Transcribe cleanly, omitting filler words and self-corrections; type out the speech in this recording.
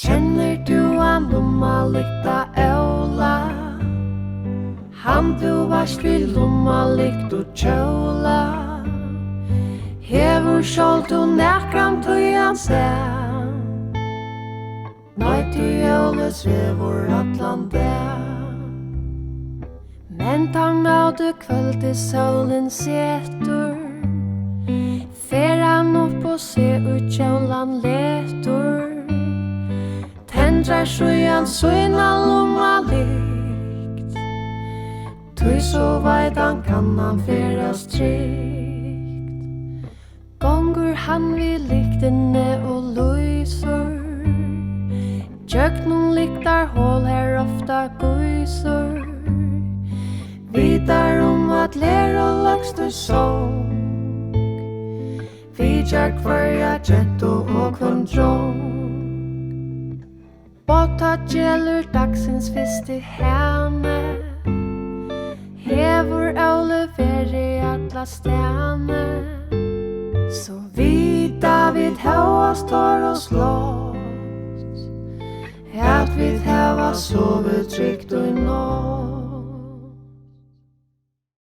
Kennir du han Lummalykta-Óla? Han du varst vi lummalykt og kjóla. Hevur sjálv du nakrantíð han sen. Nei du Óli svevur Allan Men tann du kvøldi sólin setur. Fer han upp og se ut kjólan letur. Tendrar sína lummalykt. Tui så veit kann han ferðast trygt. Gongur hann vi lyktini og lysur. Gjøgnum lyktar hål her ofta gysur. Vitar at ler og løgstur sång. Vi hverja gentu og hvern drong. Båta gjelur dagsins fyrsti henne. Hevur Óli veri alla stene. Så vita vid hevast tar og slåss. At vid heva sovet trygt og i nått.